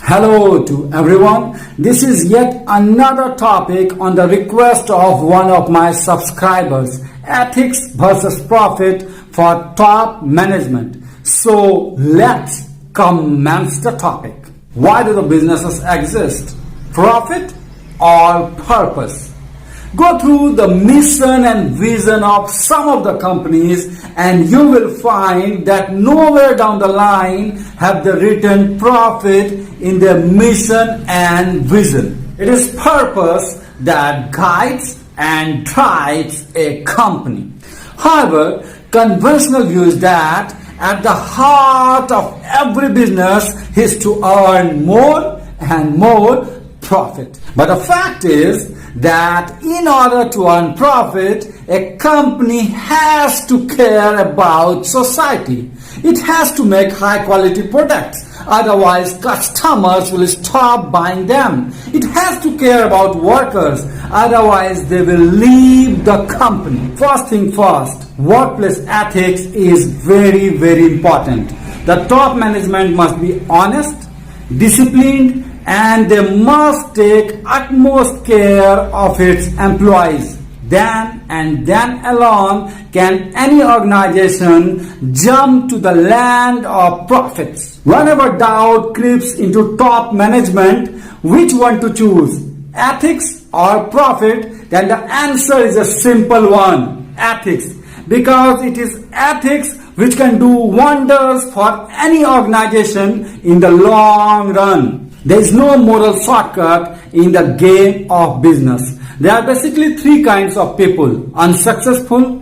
Hello to everyone. This is yet another topic on the request of one of my subscribers, ethics versus profit for top management. So let's commence the topic. Why do the businesses exist? Profit or purpose? Go through the mission and vision of some of the companies and you will find that nowhere down the line have they written profit in their mission and vision. It is purpose that guides and drives a company. However, conventional view is that at the heart of every business is to earn more and more profit. But the fact is that in order to earn profit, a company has to care about society. It has to make high quality products. Otherwise, customers will stop buying them. It has to care about workers. Otherwise, they will leave the company. First thing first, workplace ethics is very, very important. The top management must be honest, disciplined, and they must take utmost care of its employees. Then and then alone can any organization jump to the land of profits. Whenever doubt creeps into top management, which one to choose, ethics or profit, then the answer is a simple one, ethics. Because it is ethics which can do wonders for any organization in the long run. There is no moral shortcut in the game of business. There are basically three kinds of people: unsuccessful,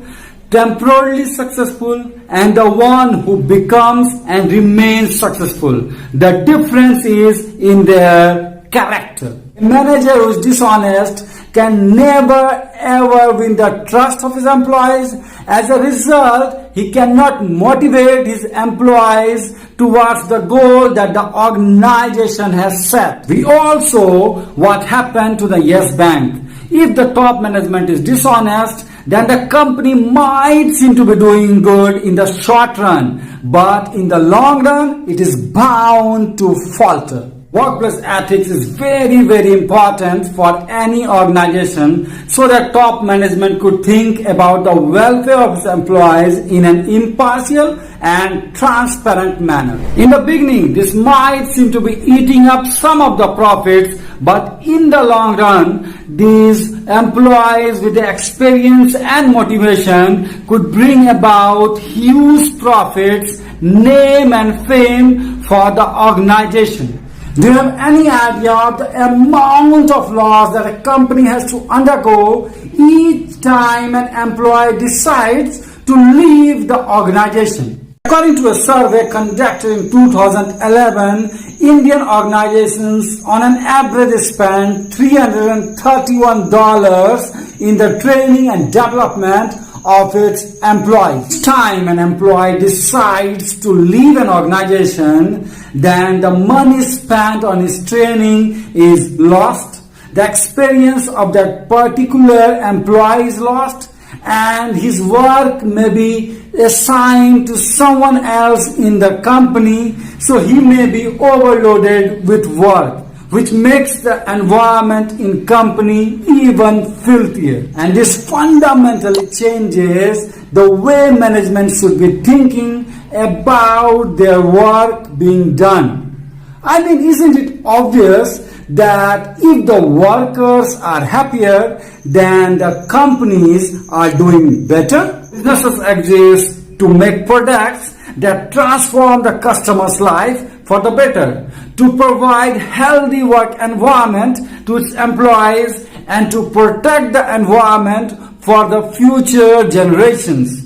temporarily successful, and the one who becomes and remains successful. The difference is in their character. A manager who is dishonest can never ever win the trust of his employees. As a result, he cannot motivate his employees towards the goal that the organization has set. We all saw what happened to the Yes Bank. If the top management is dishonest, then the company might seem to be doing good in the short run, but in the long run, it is bound to falter. Workplace ethics is very, very important for any organization so that top management could think about the welfare of its employees in an impartial and transparent manner. In the beginning, this might seem to be eating up some of the profits, but in the long run, these employees with the experience and motivation could bring about huge profits, name and fame for the organization. Do you have any idea of the amount of loss that a company has to undergo each time an employee decides to leave the organization? According to a survey conducted in 2011, Indian organizations on an average spend $331 in the training and development of its employees. Each time an employee decides to leave an organization, then the money spent on his training is lost, the experience of that particular employee is lost, and his work may be assigned to someone else in the company, so he may be overloaded with work, which makes the environment in company even filthier. And this fundamentally changes the way management should be thinking about their work being done. I mean, isn't it obvious that if the workers are happier, then the companies are doing better? Businesses exist to make products that transform the customer's life for the better, to provide healthy work environment to its employees, and to protect the environment for the future generations.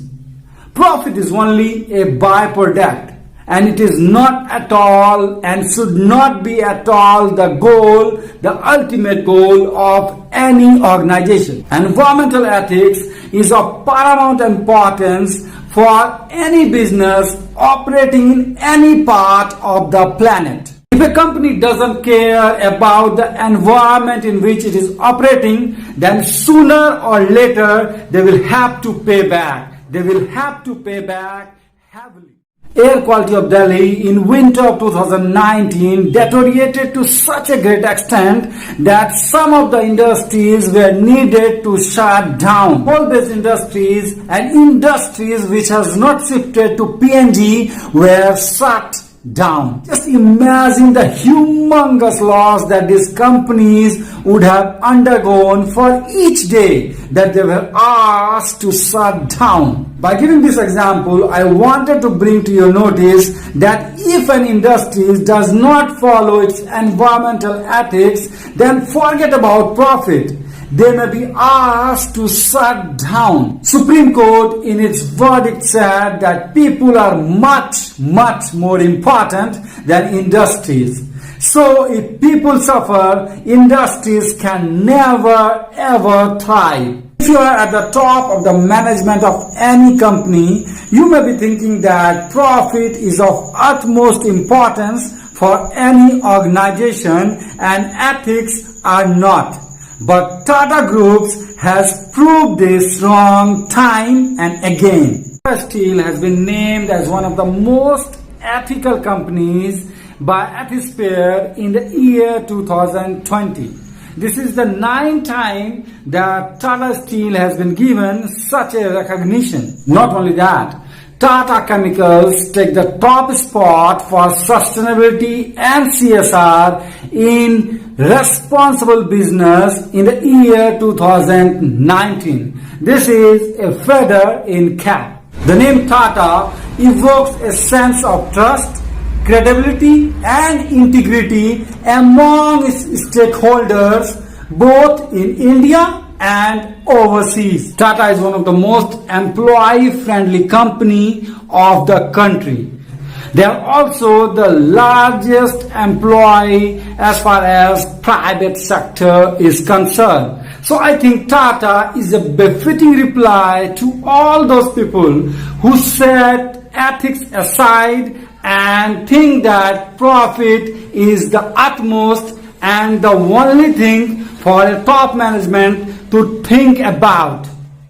Profit is only a byproduct, and it is not at all and should not be at all the goal, the ultimate goal of any organization. Environmental ethics is of paramount importance for any business operating in any part of the planet. If a company doesn't care about the environment in which it is operating, then sooner or later they will have to pay back. They will have to pay back heavily. Air quality of Delhi in winter of 2019 deteriorated to such a great extent that some of the industries were needed to shut down. Coal-based industries and industries which has not shifted to PNG were shut down. Just imagine the humongous loss that these companies would have undergone for each day that they were asked to shut down. By giving this example, I wanted to bring to your notice that if an industry does not follow its environmental ethics, then forget about profit. They may be asked to shut down. Supreme Court in its verdict said that people are much more important than industries. So if people suffer, industries can never ever thrive. If you are at the top of the management of any company, you may be thinking that profit is of utmost importance for any organization and ethics are not. But Tata Groups has proved this wrong time and again. Tata Steel has been named as one of the most ethical companies by Ethisphere in the year 2020. This is the 9th time that Tata Steel has been given such a recognition. Not only that, Tata Chemicals take the top spot for sustainability and CSR in responsible business in the year 2019. This is a feather in cap. The name Tata evokes a sense of trust, credibility and integrity among its stakeholders both in India and overseas. Tata is one of the most employee-friendly company of the country. They are also the largest employee as far as private sector is concerned. So I think Tata is a befitting reply to all those people who set ethics aside and think that profit is the utmost and the only thing for a top management to think about.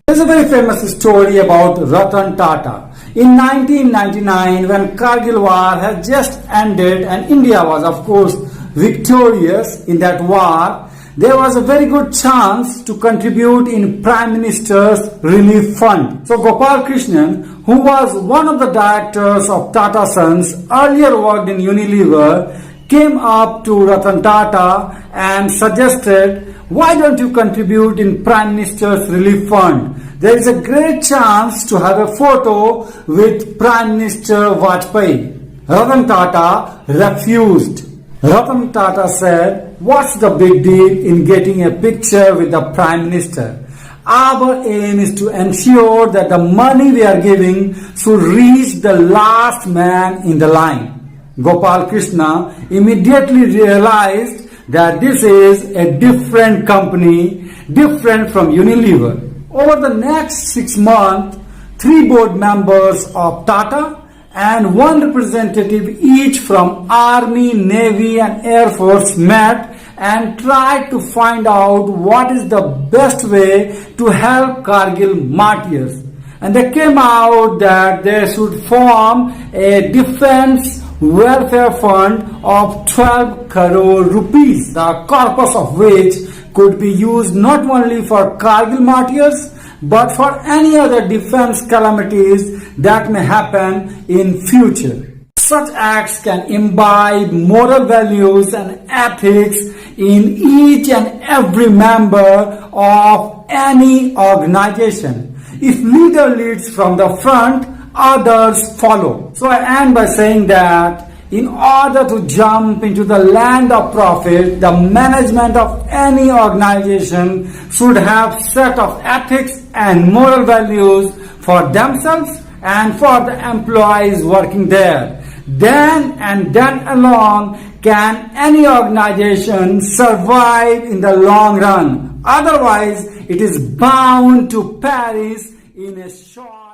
There's a very famous story about Ratan Tata. In 1999, when Kargil war had just ended and India was of course victorious in that war, there was a very good chance to contribute in Prime Minister's Relief Fund. So Gopal Krishnan, who was one of the directors of Tata Sons, earlier worked in Unilever, came up to Ratan Tata and suggested, why don't you contribute in Prime Minister's Relief Fund? There is a great chance to have a photo with Prime Minister Vajpayee. Ratan Tata refused. Ratan Tata said, what's the big deal in getting a picture with the Prime Minister? Our aim is to ensure that the money we are giving should reach the last man in the line. Gopal Krishna immediately realized that this is a different company, different from Unilever. Over the next 6 months, 3 board members of Tata and 1 representative each from Army, Navy and Air Force met and tried to find out what is the best way to help Kargil martyrs. And they came out that they should form a defense welfare fund of 12 crore rupees, the corpus of which could be used not only for Kargil martyrs but for any other defense calamities that may happen in future. Such acts can imbibe moral values and ethics in each and every member of any organization. If leader leads from the front, others follow. So I end by saying that in order to jump into the land of profit, the management of any organization should have set of ethics and moral values for themselves and for the employees working there. Then and then alone can any organization survive in the long run. Otherwise, it is bound to perish in a short